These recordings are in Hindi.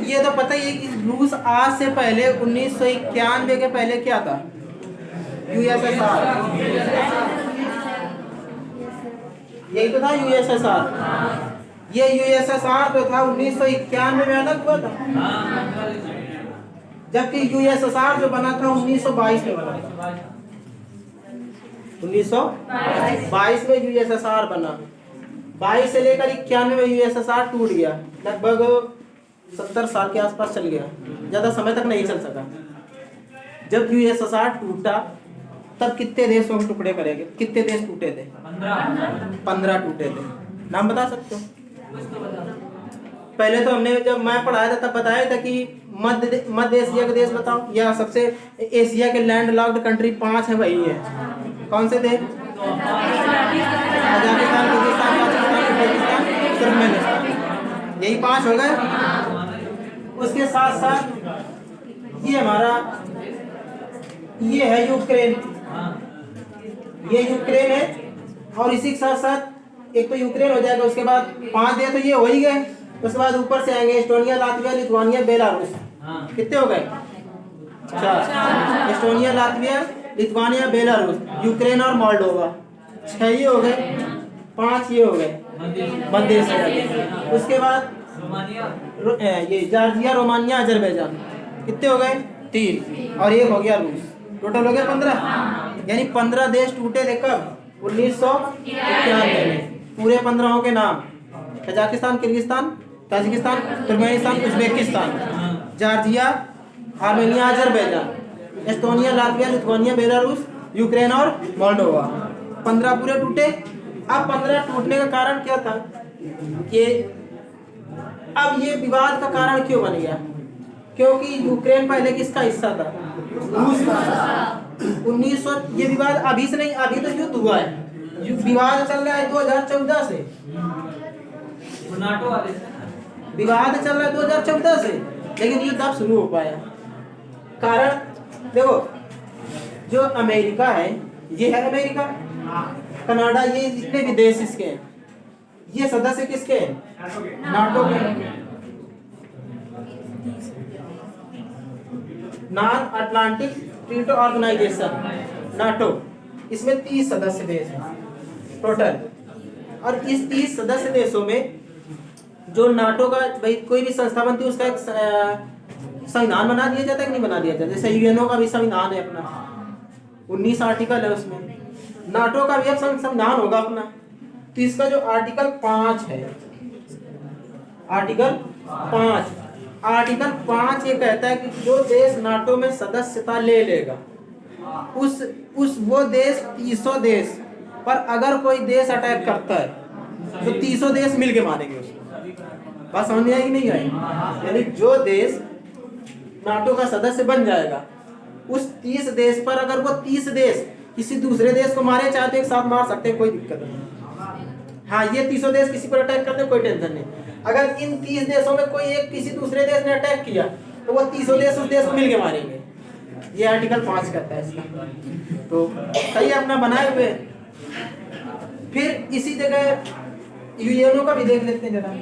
ये तो पता ही है कि रूस आज से पहले 1991 के पहले क्या था? यूएसएसआर, यही तो था यूएसएसआर। ये यूएसएसआर जो था 1991 में अलग हुआ था, जबकि यूएसएसआर जो बना था 1922 में बना था। 1922 में यूएसएसआर बना, 22 से लेकर 91 में यूएसएसआर टूट गया, लगभग 70 साल के आसपास चल गया, ज्यादा समय तक नहीं चल सका। जब यूएसएसआर टूटा तब कितने देशों के टुकड़े करे गए? कितने देश टूटे थे? 15 टूटे थे। नाम बता सकते हो? पहले तो हमने जब मैं पढ़ाया था तब बताया था कि मध्य एशिया के देश बताओ, या सबसे एशिया के लैंड लॉक्ड कंट्री 5 है, वही है। कौन से थे? Kazakhstan, Kyrgyzstan, Pakistan, Uzbekistan, Turkmenistan, यही 5 हो गए। उसके साथ साथ ये हमारा ये है यूक्रेन, ये यूक्रेन है, और इसी के साथ साथ एक तो यूक्रेन हो जाएगा, उसके बाद 5 देश तो ये हो ही गए। उसके बाद ऊपर से आएंगे एस्टोनिया, लातविया, लिथुआनिया, बेलारूस। कितने हो गए? 4। Estonia, Latvia, Lithuania, Belarus, Ukraine और मोल्डोवा, 6 ये हो गए। 5 ये हो गए मध्य एशिया। उसके बाद ये जॉर्जिया, रोमानिया, अजरबैजान, कितने हो गए? 3, और 1 हो गया रूस। टोटल हो गया 15। यानी 15 देश टूटे थे कब? 1991 में। पूरे 15 के नाम: Kazakhstan, Kyrgyzstan, Tajikistan, Turkmenistan, Uzbekistan, Georgia, Armenia, Azerbaijan, Estonia, Latvia, Lithuania, Belarus, Ukraine और मोल्डोवा। 15 पूरे टूटे। अब 15 टूटने का कारण क्या था? कि अब ये विवाद का कारण क्यों बन गया? क्योंकि यूक्रेन पहले किसका हिस्सा था? रूस का। 1900 ये विवाद अभी से नहीं, अभी तो युद्ध हुआ है, विवाद चल रहा है 2014 से, विवाद चल रहा है 2014 से, लेकिन युद्ध अब शुरू हो पाया। कारण देखो, जो अमेरिका है, ये है अमेरिका, कनाडा, ये जितने भी देश इसके हैं, ये सदस्य किसके हैं? नाटो के। North Atlantic Treaty Organization, NATO, इसमें 30 सदस्य देश हैं टोटल। और इस 30 सदस्य देशों में जो नाटो का भाई कोई भी संस्था बनती है, उसका एक संविधान बना दिया जाता है कि नहीं बना दिया जाता? जैसे यूएनओ का भी संविधान है अपना, 19 आर्टिकल है उसमें। नाटो का भी अब संविधान होगा अपना। तो इसका जो आर्टिकल 5 है, आर्टिकल 5 ये कहता है कि जो देश नाटो में सदस्यता ले लेगा, उस वो देश 300 देश पर अगर कोई देश अटैक करता है तो 300 देश मिलके मारेंगे उसको। बात समझ में आई कि नहीं आई? यानी जो देश नाटो का सदस्य बन जाएगा, उस 30 देश पर अगर वो 30 देश किसी दूसरे देश को मारे, चाहते एक साथ मार सकते हैं, कोई दिक्कत नहीं। हाँ, ये 300 देश किसी पर अटैक करते हैं, कोई टेंशन नहीं। अगर इन 30 देशों में कोई एक किसी दूसरे देश ने अटैक किया तो वो 300 देश उस देश को मिलके मारेंगे। ये आर्टिकल 5 कहता है इसका। तो सही अपना बनाए हुए। फिर इसी जगह यूएनओ का भी देख लेते हैं जरा।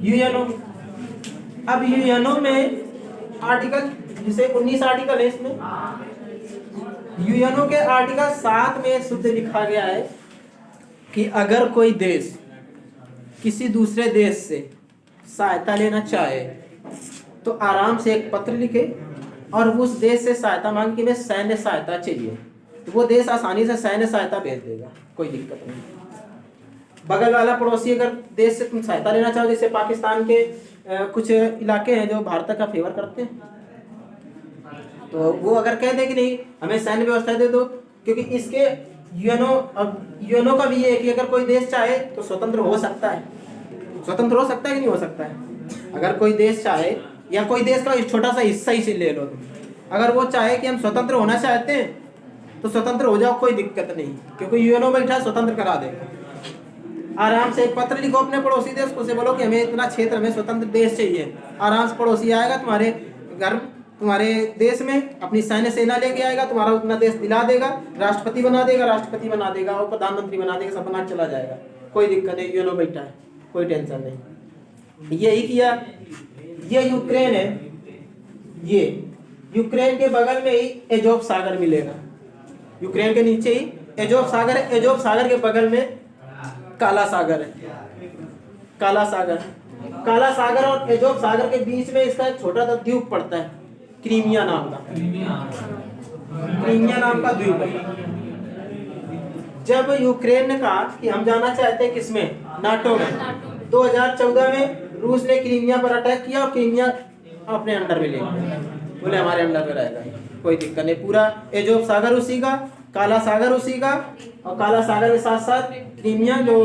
यूएनओ, अब यूएनओ में आर्टिकल, जिसे 19 आर्टिकल है इसमें, यूएनओ के आर्टिकल 7 में शुद्ध लिखा गया है कि अगर कोई देश किसी दूसरे देश से सहायता लेना चाहे तो आराम से एक पत्र लिखे और उस देश से सहायता मांगे कि वे सैन्य सहायता चाहिए, तो वो देश आसानी से सैन्य सहायता भेज देगा, कोई दिक्कत नहीं। बगल वाला पड़ोसी अगर देश से तुम सहायता लेना चाहो, जैसे पाकिस्तान के कुछ इलाके हैं जो भारत का फेवर करते हैं, तो वो अगर कह दे कि नहीं हमें सैन्य व्यवस्था दे दो, क्योंकि इसके यूएनओ का भी ये है कि अगर कोई देश चाहे तो स्वतंत्र हो सकता है। स्वतंत्र हो सकता है कि नहीं हो सकता है? अगर कोई देश चाहे, या कोई देश का छोटा सा हिस्सा ही ले लो तुम, अगर वो चाहे कि हम स्वतंत्र होना चाहते हैं तो स्वतंत्र हो जाओ, कोई दिक्कत नहीं, क्योंकि यूएनओ बैठा स्वतंत्र करा देगा। आराम से एक पत्र लिखो अपने पड़ोसी देश को, से बोलो कि हमें इतना क्षेत्र में स्वतंत्र देश चाहिए, आराम से पड़ोसी आएगा तुम्हारे घर, तुम्हारे देश में अपनी सैन्य सेना लेके आएगा, तुम्हारा उतना देश दिला देगा, राष्ट्रपति बना देगा और प्रधानमंत्री बना देगा, सब बना चला जाएगा। कोई दिक्कत नहीं, यूनो बैठा है, कोई टेंशन नहीं। यही किया। ये यूक्रेन है, ये यूक्रेन के बगल में ही एजोव सागर मिलेगा। यूक्रेन के नीचे ही एजोव सागर है, एजोव सागर के बगल में काला सागर है। काला सागर, काला सागर और एजोव सागर के बीच में इसका एक छोटा सा द्वीप पड़ता है, क्रीमिया नाम का। क्रीमिया नाम का द्वीप है। जब यूक्रेन ने कहा कि हम जाना चाहते हैं किसमें, नाटो में, 2014 में रूस ने क्रीमिया पर अटैक किया और क्रीमिया अपने अंडर में ले लिया। बोले हमारे अंडर में रहेगा, कोई दिक्कत नहीं। पूरा एजोव सागर उसी का, काला सागर उसी का, और काला सागर के साथ साथ क्रीमिया जो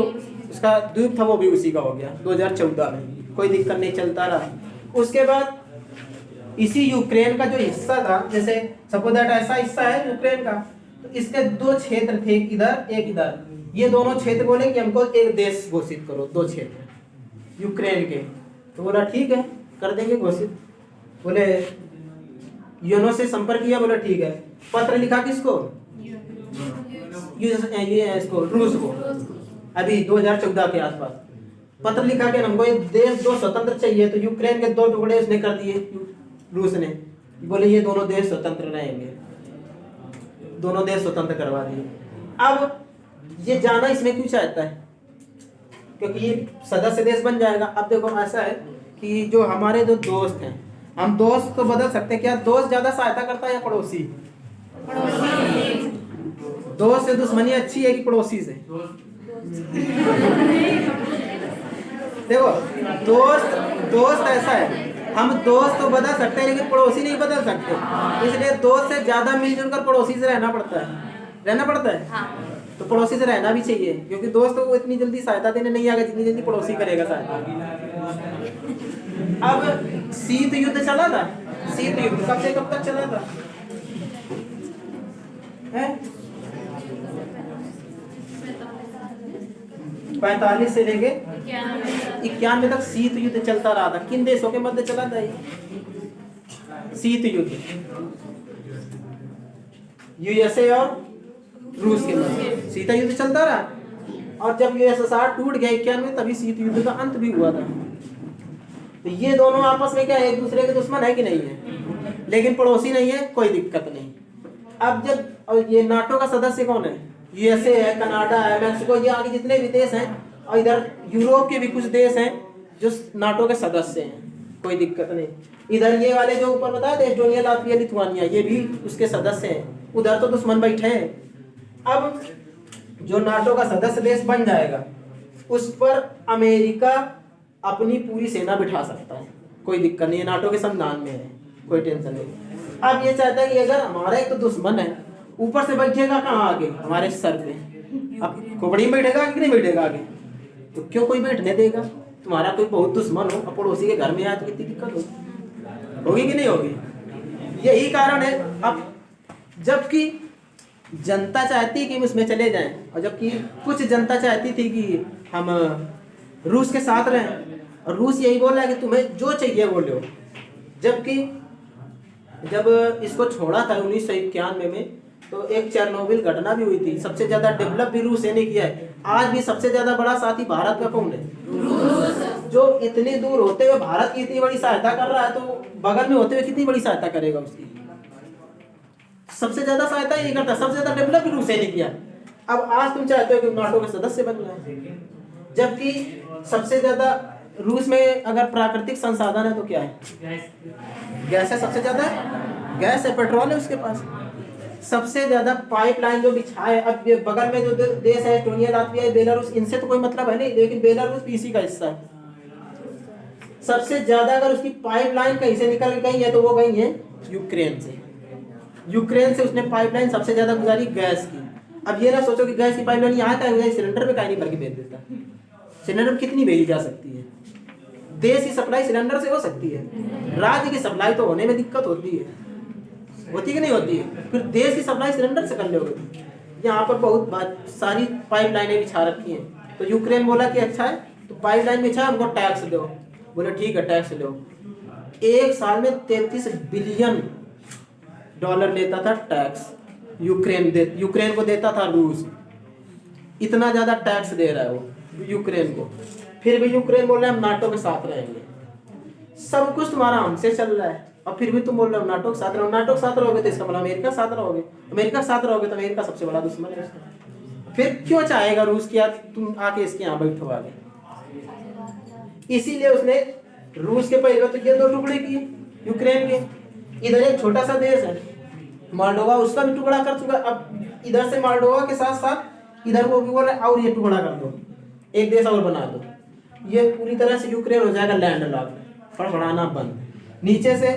उसका द्वीप था वो भी उसी का हो गया 2014 में, कोई दिक्कत नहीं, चलता रहा। उसके बाद इसी यूक्रेन का जो हिस्सा था, जैसे सपोज दैट ऐसा हिस्सा है यूक्रेन का, तो इसके दो क्षेत्र थे, एक इधर एक इधर। ये दोनों क्षेत्र बोले कि हमको एक देश घोषित करो, दो क्षेत्र यूक्रेन के। तो बोला ठीक है, कर देंगे घोषित। बोले यूनो से संपर्क किया, बोला ठीक है। पत्र लिखा किसको, इसको, रूस को, अभी 2014 के आसपास पत्र लिखा के हमको एक देश दो स्वतंत्र चाहिए। तो यूक्रेन के दो टुकड़े उसने कर दिए रूस ने, बोले ये दोनों देश स्वतंत्र रहेंगे, दोनों देश स्वतंत्र करवा दिए। अब ये जाना इसमें क्यों चाहता है, क्योंकि ये सदस्य देश बन जाएगा। अब देखो ऐसा है कि जो हमारे जो दोस्त हैं, हम दोस्त तो बदल सकते हैं क्या, दोस्त ज्यादा सहायता करता है या पड़ोसी? दोस्त से दुश्मनी अच्छी है कि पड़ोसी से? देखो दोस्त ऐसा है, हम दोस्त तो बदल सकते हैं लेकिन पड़ोसी नहीं बदल सकते। इसलिए दोस्त से ज्यादा मिलजुल कर पड़ोसी से रहना पड़ता है। हाँ। तो पड़ोसी से रहना भी चाहिए, क्योंकि दोस्त को इतनी जल्दी सहायता देने नहीं आएगा जितनी जल्दी पड़ोसी करेगा सहायता। अब शीत युद्ध चला था, शीत युद्ध कब से कब तक चला था? 45 से लेके 91 तक शीत युद्ध चलता रहा था। किन देशों के मध्य चला था ये शीत युद्ध? यूएसए और रूस के मध्य शीत युद्ध चलता रहा। और जब यूएसएसआर टूट गया 91 तभी शीत युद्ध का अंत भी हुआ था। तो ये दोनों आपस में क्या एक दूसरे के दुश्मन है कि नहीं है, लेकिन पड़ोसी नहीं है, कोई दिक्कत नहीं। अब जब, और ये नाटो का सदस्य कौन है? यूएसए है, कनाडा है, मैक्सिको, ये आगे जितने भी देश हैं, और इधर यूरोप के भी कुछ देश हैं जो नाटो के सदस्य हैं, कोई दिक्कत नहीं। इधर ये वाले जो ऊपर बताया थे, एस्टोनिया, लातविया, लिथुआनिया, ये भी उसके सदस्य हैं। उधर तो दुश्मन बैठे हैं। अब जो नाटो का सदस्य देश बन जाएगा उस पर अमेरिका अपनी पूरी सेना बिठा सकता है, कोई दिक्कत नहीं है, नाटो के संविधान में है, कोई टेंशन नहीं। अब ये चाहता है कि अगर हमारा एक तो दुश्मन है, ऊपर से बैठेगा कहाँ आगे? हमारे सर पे। अब खोपड़ी में बैठेगा कि नहीं बैठेगा आगे? तो क्यों कोई बैठने देगा? तुम्हारा कोई बहुत दुश्मन हो और पड़ोसी के घर में आए तो कितनी दिक्कत होगी कि नहीं होगी? यही कारण है। अब जबकि जनता चाहती कि हम उसमें चले जाएं, और जबकि कुछ जनता चाहती थी कि हम रूस के साथ रहें, और रूस यही बोल रहा है कि तुम्हें जो चाहिए वो लो। जबकि जब इसको छोड़ा था 1991 में, तो एक चेरनोबिल घटना भी हुई थी। सबसे ज्यादा डेवलप भी रूस ने किया है। आज भी सबसे ज्यादा बड़ा साथी भारत का कौन है? रूस। जो इतनी दूर होते हुए भारत की इतनी बड़ी सहायता कर रहा है, तो बगल में होते हुए कितनी बड़ी सहायता करेगा उसकी? सबसे ज्यादा सहायता ही नहीं करता, सबसे ज्यादा डेवलप भी रूस ने किया। अब आज तुम चाहते हो कि नाटो के सदस्य बन जाए, जबकि सबसे ज्यादा रूस में अगर प्राकृतिक संसाधन है तो क्या है? गैस है, सबसे ज्यादा गैस है, पेट्रोल है उसके पास। सबसे ज्यादा पाइपलाइन जो बिछाए। अब ये बगल में जो देश है, एस्टोनिया, लातविया, बेलारूस, इनसे तो कोई मतलब है नहीं, लेकिन बेलारूस भी इसी का हिस्सा है। सबसे ज्यादा अगर उसकी पाइपलाइन कहीं से निकल गई है तो वो गई है यूक्रेन से। यूक्रेन से उसने पाइपलाइन सबसे ज्यादा गुजारी गैस की। अब ये ना सोचो कि गैस की पाइपलाइन यहाँ का सिलेंडर पे कहीं नहीं भर के भेज देता। सिलेंडर कितनी भेजी जा सकती है? देश की सप्लाई सिलेंडर से हो सकती है, राज्य की सप्लाई तो होने में दिक्कत होती है, होती कि नहीं होती है? फिर देश की सप्लाई सिलेंडर से कर लोगे। यहाँ पर बहुत सारी पाइपलाइनें बिछा रखी हैं। तो यूक्रेन बोला कि अच्छा है, तो पाइपलाइन बिछा, हमको टैक्स दो। बोले ठीक है, टैक्स लो। एक साल में 33 बिलियन डॉलर लेता था टैक्स यूक्रेन को देता था रूस। इतना ज्यादा टैक्स दे रहा है वो। यूक्रेन को, फिर भी यूक्रेन बोल रहा है हम नाटो के साथ रहेंगे। सब कुछ तुम्हारा हमसे चल रहा है और फिर भी तुम बोल रहे हो नाटो के साथ रहो। नाटो के साथ रहोगे तो इसका मतलब अमेरिका के साथ रहोगे, अमेरिका के साथ रहोगे तो अमेरिका सबसे बड़ा दुश्मन है उसका। फिर क्यों चाहेगा रूस की तुम आके इसके यहाँ बैठो आगे। इसीलिए उसने रूस के पहले तो ये 2 टुकड़े किए यूक्रेन के। इधर एक छोटा सा देश है मोल्डोवा, उसका भी टुकड़ा कर चुका। अब इधर से मोल्डोवा के साथ साथ इधर वो भी बोल रहे और ये टुकड़ा कर दो, एक देश और बना दो। ये पूरी तरह से यूक्रेन हो जाएगा लैंड लॉक, फड़फड़ाना बंद। नीचे से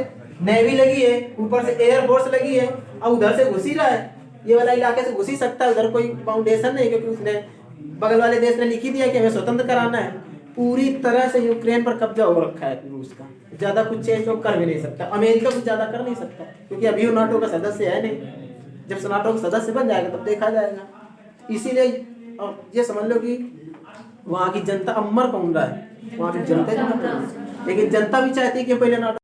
नेवी लगी है, ऊपर से एयरफोर्स लगी है और उधर से घुस ही रहा है। ये वाला इलाके से घुस ही सकता है, उधर कोई फाउंडेशन नहीं, क्योंकि उसने बगल वाले देश ने लिख ही दिया कि हमें स्वतंत्र कराना है। पूरी तरह से यूक्रेन पर कब्जा हो रखा है रूस का। ज्यादा कुछ चेंज वो कर भी नहीं सकता, अमेरिका कुछ ज्यादा कर नहीं सकता, क्योंकि अभी वो नाटो का सदस्य है नहीं। जब नाटो का सदस्य बन जाएगा तब देखा जाएगा। इसीलिए ये समझ लो कि वहाँ की जनता अब मर कौन रहा है, वहाँ की जनता, लेकिन जनता भी चाहती है कि पहले नाटो